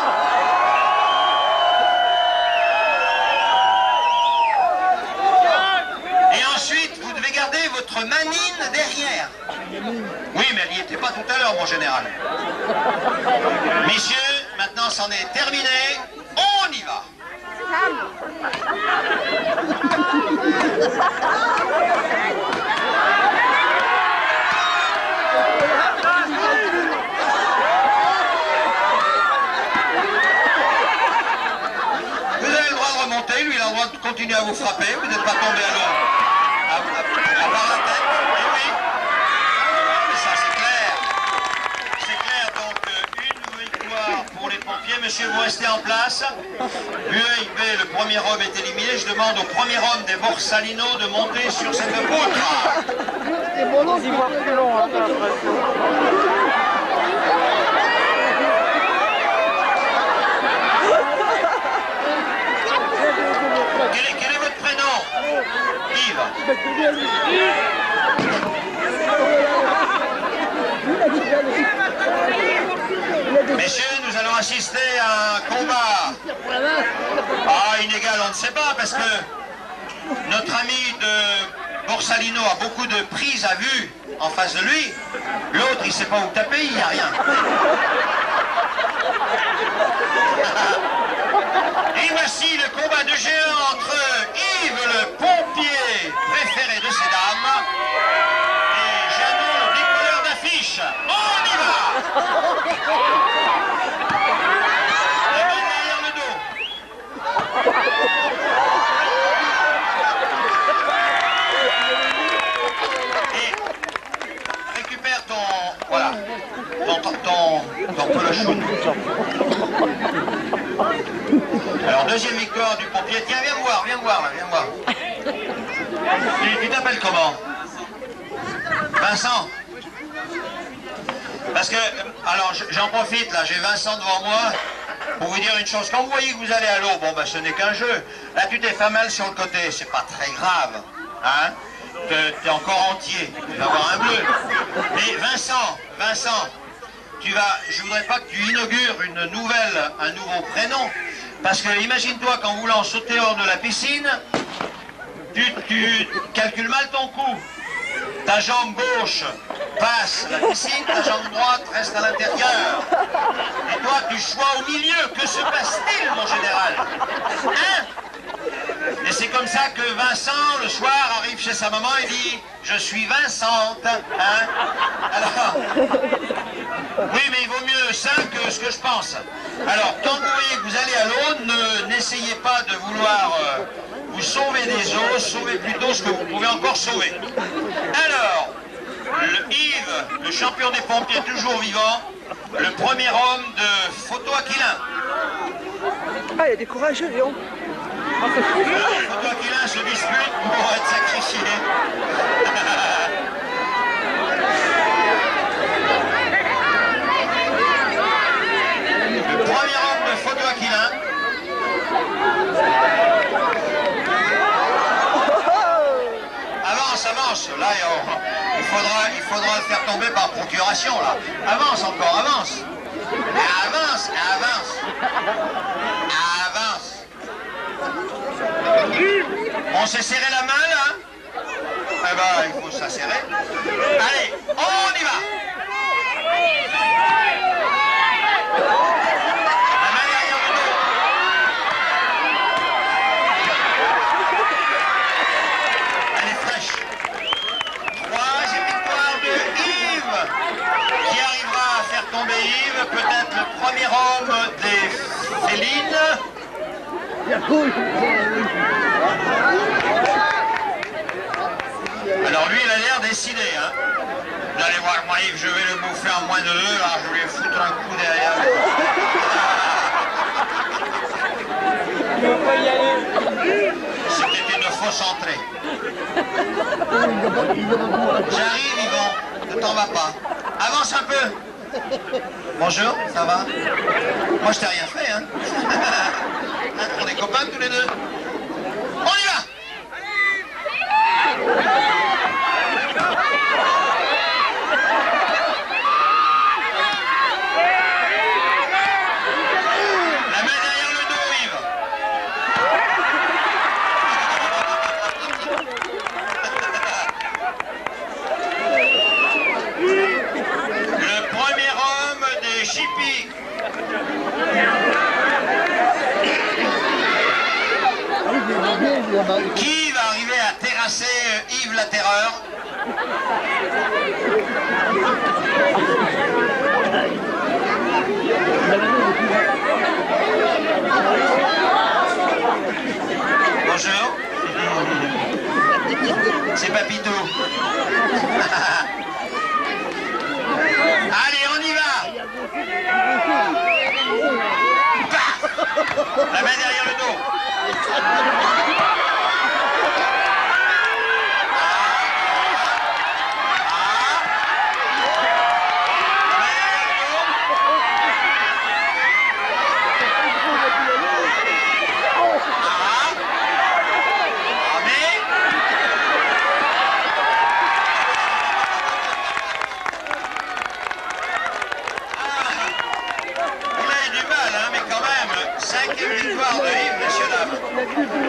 Et ensuite, vous devez garder votre manine derrière. Oui, mais elle n'y était pas tout à l'heure, mon général. Messieurs, maintenant c'en est terminé. On y va. Lui, il a le droit de continuer à vous frapper, vous n'êtes pas tombé à l'eau à part la tête, et oui. Mais ça c'est clair. C'est clair, donc une victoire pour les pompiers. Monsieur, vous restez en place. UAIB, le premier homme est éliminé. Je demande au premier homme des Borsalino de monter sur cette poutre. C'est bon, on y voit plus long, hein, Quel est votre prénom? Yves. Messieurs, nous allons assister à un combat. Inégal, on ne sait pas, parce que notre ami de Borsalino a beaucoup de prises à vue en face de lui. L'autre, il ne sait pas où taper, il n'y a rien. Et voici le combat de géant entre Yves, le pompier préféré de ces dames, et Jeannot, le décolleur d'affiches. On y va! Les mains derrière le dos. Et récupère ton... Voilà. Ton pelochon. Alors, deuxième victoire du pompier. Tiens, viens me voir là, viens me voir. Tu t'appelles comment? Vincent? Parce que, alors, j'en profite, là, j'ai Vincent devant moi, pour vous dire une chose. Quand vous voyez que vous allez à l'eau, bon, ben, ce n'est qu'un jeu. Là, tu t'es fait mal sur le côté, c'est pas très grave, hein? T'es encore entier, tu vas avoir un bleu. Mais Vincent, je voudrais pas que tu inaugures un nouveau prénom, parce que imagine-toi qu'en voulant sauter hors de la piscine, tu calcules mal ton coup. Ta jambe gauche passe la piscine, ta jambe droite reste à l'intérieur. Et toi, tu choisis au milieu. Que se passe-t-il, mon général? Hein? Et c'est comme ça que Vincent, le soir, arrive chez sa maman et dit « Je suis Vincente. » Hein? Alors, oui, mais il vaut mieux ça que ce que je pense. Alors, quand vous voyez que vous allez à l'eau, n'essayez pas de vouloir vous sauver des eaux, sauvez plutôt ce que vous pouvez encore sauver. Alors, Yves, le champion des pompiers toujours vivant, le premier homme de Photo Aquilin. Ah, il y a des courageux, Léon. Coquelin se dispute pour être sacrifié. Le premier homme de Photo Aquilin. Avance, avance. Là, il faudra le faire tomber par procuration, là. Avance encore, avance. Avance, avance. Avance. On s'est serré la main, là? Eh ben, il faut s'asserrer. Allez, on y va. La main derrière le dos. Elle est fraîche. Troisième victoire de Yves, qui arrivera à faire tomber Yves, peut-être le premier homme des félines. Alors lui, il a l'air décidé, hein. Vous allez voir, moi, Yves, je vais le bouffer en moins de 2, là, je vais lui foutre un coup derrière. Il ne va pas y aller. C'était une fausse entrée. J'arrive, Yvon, ne t'en va pas. Avance un peu. Bonjour, ça va? Moi, je t'ai rien fait, hein. On est copains tous les deux. On y va! La main derrière le dos, Yves. Le premier homme des Chippies. Qui va arriver à terrasser Yves la Terreur? Bonjour. C'est Papito. Allez, on y va. Paf! La main derrière le dos.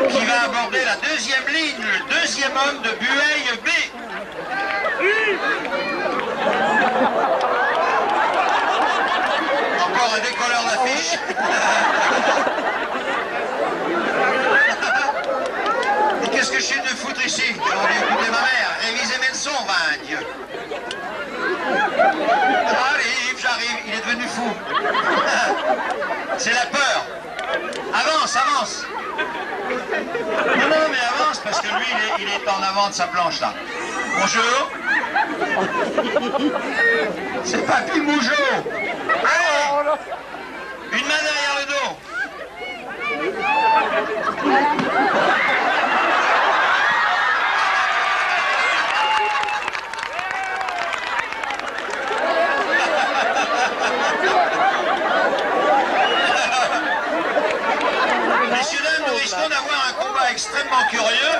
Qui va aborder la deuxième ligne, le deuxième homme de Bueil B. Encore un décolleur d'affiche. Et qu'est-ce que je suis venu foutre ici? J'aurais dû écouter ma mère, réviser mes leçons, ben Dieu. Allez, j'arrive, il est devenu fou. C'est la peur. Avance, avance. Non, non, mais avance, parce que lui, il est en avant de sa planche, là. Bonjour. C'est Papy Mougeot. Allez. Une main derrière le dos. Messieurs, dames, nous risquons d'avoir un combat extrêmement curieux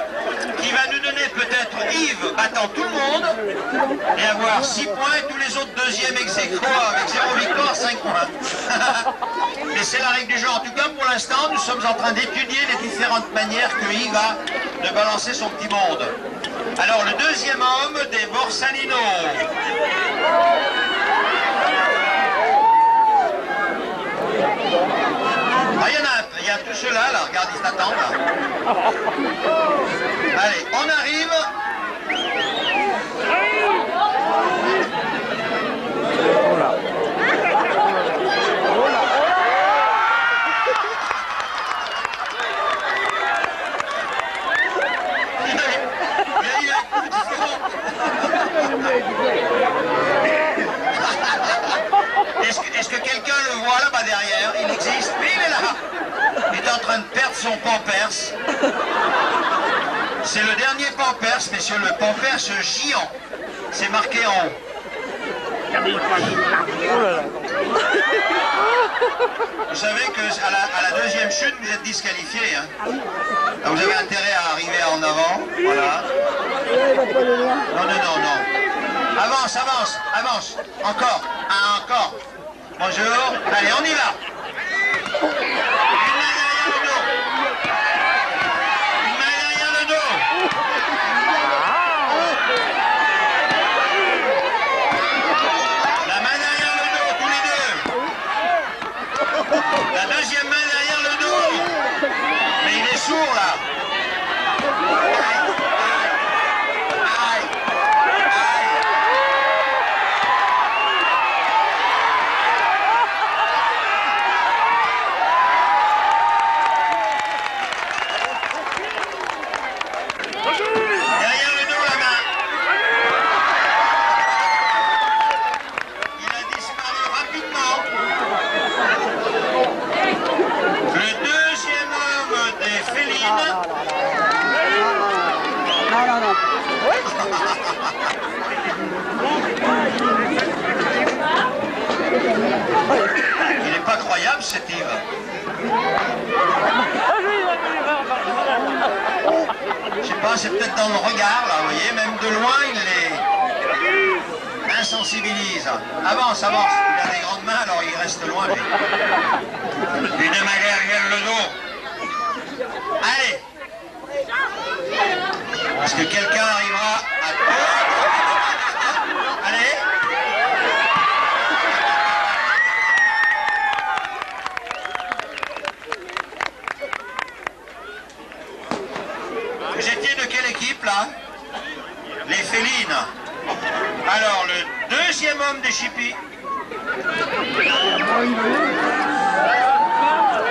qui va nous donner peut-être Yves battant tout le monde et avoir 6 points et tous les autres deuxièmes ex-aequo avec 0 victoire, 5 points. Mais c'est la règle du jeu. En tout cas, pour l'instant, nous sommes en train d'étudier les différentes manières que Yves a de balancer son petit monde. Alors, le deuxième homme des Borsalino. Ah, il y a tous ceux-là, là, regarde, ils t'attendent, là. Allez, on arrive. Est-ce que quelqu'un le voit là-bas derrière? Il existe, mais il est là. Il est en train de perdre son Pampers. C'est le dernier Pampers, messieurs, le Pampers géant. C'est marqué en haut. Vous savez que à la deuxième chute, vous êtes disqualifié. Hein. Vous avez intérêt à arriver en avant. Voilà. Non, non, non, non. Avance, avance, avance. Encore. Ah, encore. Bonjour. Allez, on y va. Une main derrière le dos. La main derrière le dos, tous les deux. La deuxième main derrière le dos. Mais il est sourd là. Il n'est pas croyable cet Yves. Je sais pas, c'est peut-être dans le regard là, vous voyez, même de loin il les insensibilise. Avance, avance. Il a des grandes mains, alors il reste loin. Mais... Une main derrière le dos. Allez. Est-ce que quelqu'un arrivera à... Allez. Vous étiez de quelle équipe là? Les félines. Alors le deuxième homme des chippies.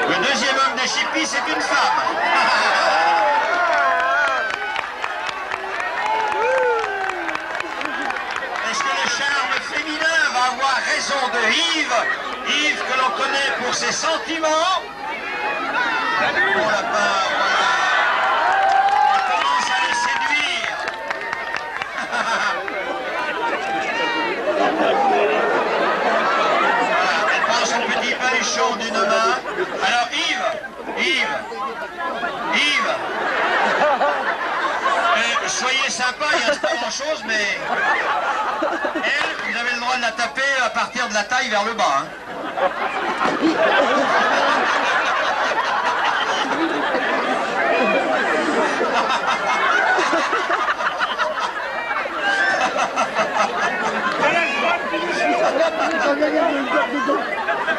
Le deuxième homme des chippies, c'est une femme. Est-ce que le charme féminin va avoir raison de Yves? Yves que l'on connaît pour ses sentiments. Bon lapin, voilà. On commence à les séduire. Voilà, elle prend son petit paluchon d'une main. Alors Yves. Soyez sympa, il ne reste pas grand chose, mais elle, vous avez le droit de la taper à partir de la taille vers le bas. Hein.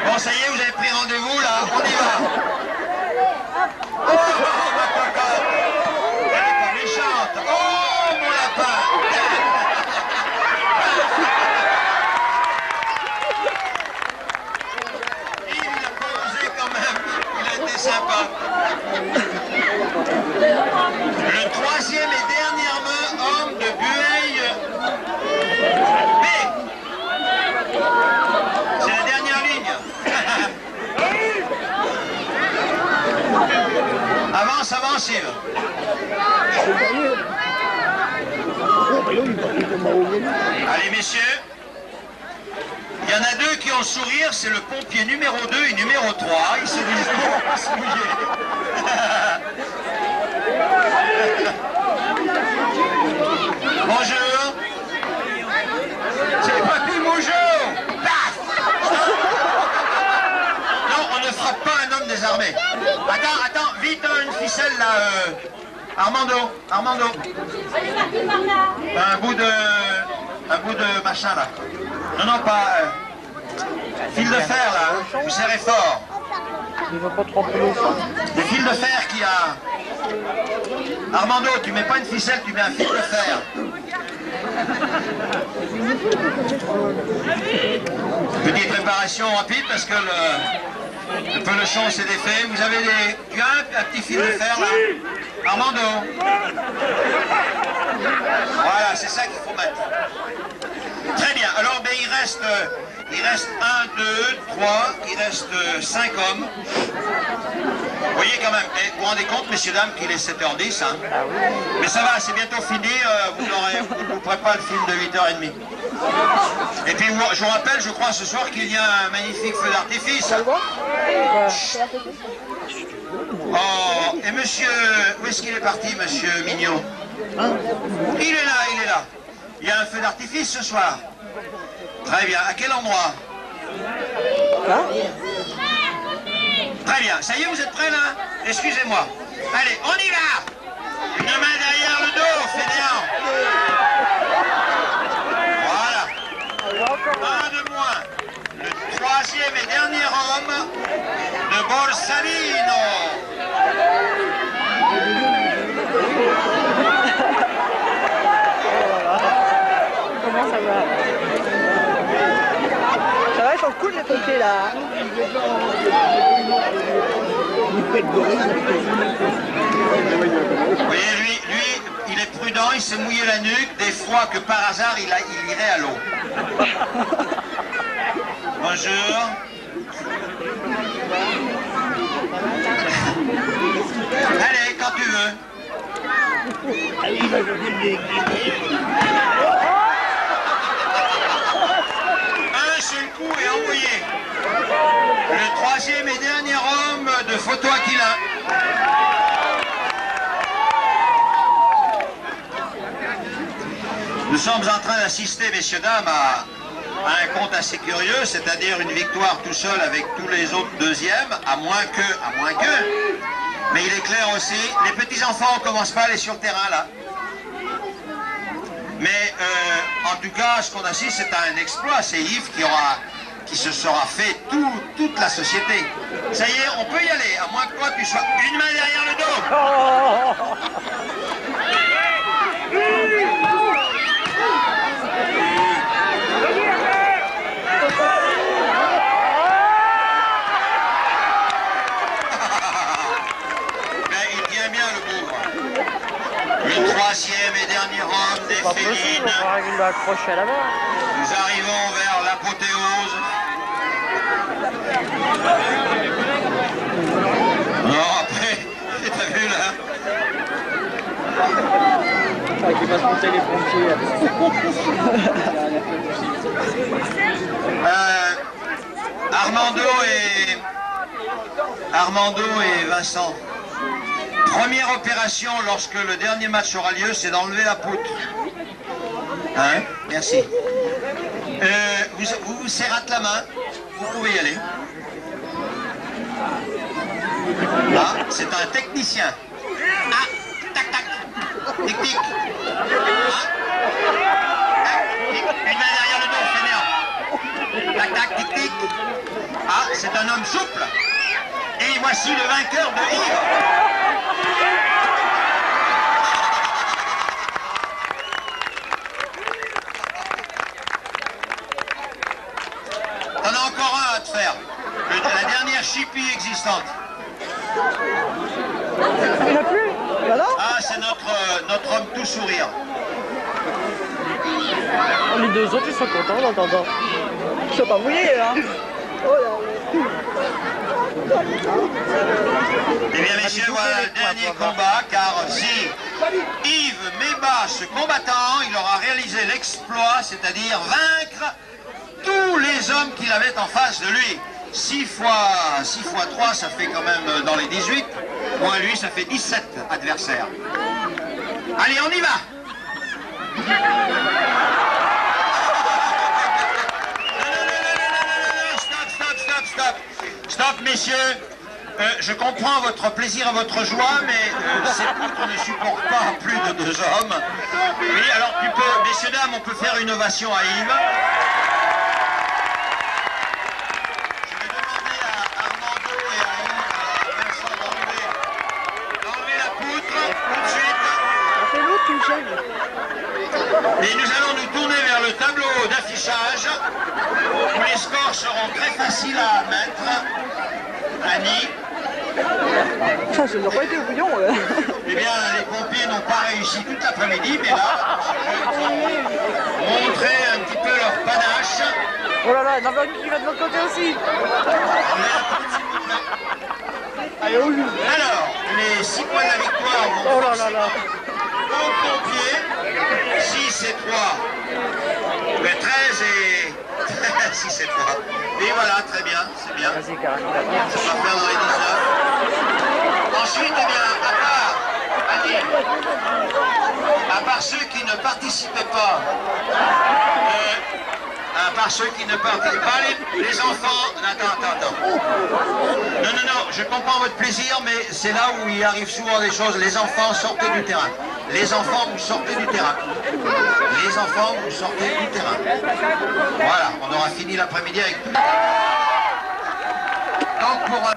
Bon, ça y est, vous avez pris rendez-vous là, on y va. Oh, ma cocotte, elle n'est pas méchante. Oh, mon lapin. Il n'a pas osé quand même, il a été sympa. Le troisième et dernier homme de Bueil B. C'est la dernière ligne. Avance, avance, Yves. Allez, messieurs. Il y en a deux qui ont le sourire, c'est le pompier numéro 2 et numéro 3. Ils se disent bon, on va se mouiller. Bonjour. C'est Papy Moujo. Paf. Non, on ne frappe pas un homme désarmé. Attends, vite, une ficelle là. Armando. On est parti par là. Un bout de machin là. Non, pas... fil de fer là, vous serrez fort. Il va pas trop plus. Le fil de fer qui a... Armando, tu mets pas une ficelle, tu mets un fil de fer. Petite préparation rapide parce que le pelochon s'est défait. Vous avez des... Tu as un petit fil de fer là? Armando. Voilà, c'est ça qu'il faut mettre. Très bien. Alors, ben, il reste 1, 2, 3, il reste 5 hommes. Vous voyez quand même, vous vous rendez compte, messieurs, dames, qu'il est 7h10, hein? Mais ça va, c'est bientôt fini, vous ne louperez pas le film de 8h30. Et puis, je vous rappelle, je crois, ce soir, qu'il y a un magnifique feu d'artifice. Oh, et monsieur, où est-ce qu'il est parti, monsieur Mignot? Il est là, il est là. Il y a un feu d'artifice ce soir. Très bien, à quel endroit? Très bien, ça y est, vous êtes prêts là? Excusez-moi. Allez, on y va! Une main derrière le dos, fainéant. Voilà. Un de moins. Le troisième et dernier homme de Borsalino. Comment ça va? Ça va, ils sont cool les pompiers là. Vous voyez, lui, il est prudent, il s'est mouillé la nuque, des fois que par hasard il irait à l'eau. Bonjour. Allez, quand tu veux. Un seul coup et envoyé. Le troisième et dernier homme de Photo Aquila. Nous sommes en train d'assister, messieurs, dames, à un compte assez curieux, c'est-à-dire une victoire tout seul avec tous les autres deuxièmes, à moins que. Mais il est clair aussi, les petits-enfants ne commencent pas à aller sur le terrain, là. Mais en tout cas, ce qu'on assiste, c'est à un exploit. C'est Yves qui se sera fait toute la société. Ça y est, on peut y aller, à moins que toi, tu sois une main derrière le dos. Le troisième et dernier homme des félines. Nous arrivons vers l'apothéose. Non, après, t'as vu là? Qui va se monter les pompiers. Armando et Vincent. Première opération lorsque le dernier match aura lieu, c'est d'enlever la poutre. Hein? Merci. Vous serrate la main, vous pouvez y aller. Ah, c'est un technicien. Ah, tac, tac, tic, tic. Ah, tac, une main derrière le dos, fainéant. Tac, tac, tic, tic. Ah, c'est un homme souple. Et voici le vainqueur de Yves. T'en as encore un à te faire. La dernière chipie existante. Il n'y en a plus? Voilà. Ah, c'est notre homme tout sourire. Les deux autres, ils sont contents en entendant. Ils sont pas mouillés, hein. Oh là. Eh bien, messieurs, voilà le dernier combat, car si Yves met bas ce combattant, il aura réalisé l'exploit, c'est-à-dire vaincre tous les hommes qu'il avait en face de lui. 6 fois 3, ça fait quand même dans les 18. Moins lui, ça fait 17 adversaires. Allez, on y va! Stop, messieurs. Je comprends votre plaisir et votre joie, mais ces poutres ne supportent pas plus de 2 hommes. Oui, alors tu peux, messieurs, dames, on peut faire une ovation à Yves. Je vais demander à Armando et à Vincent d'enlever la poutre tout de suite. C'est l'autre qui me gêne. Et nous allons nous tourner vers le tableau d'affichage où les scores seront très faciles à mettre. Annie. Ça n'a pas été bouillon. Eh bien, les pompiers n'ont pas réussi toute l'après-midi, mais là, je vais montrer un petit peu leur panache. va, il y en a qui va de l'autre côté aussi. Alors, les 6 points de la victoire vont Oh là là là. aux pompiers. 6 et 3. Mais 13 et... 6 et 3. Et voilà, très bien, c'est bien. Vas-y, Karine. Ça va faire dans les 19. Ensuite, eh bien, à part ceux qui ne participaient pas, les enfants, attends. Non, je comprends votre plaisir, mais c'est là où il arrive souvent des choses. Les enfants, sortez du terrain. Les enfants, vous sortez du terrain. Les enfants, vous sortez du terrain. Voilà, on aura fini l'après-midi avec... Donc pour...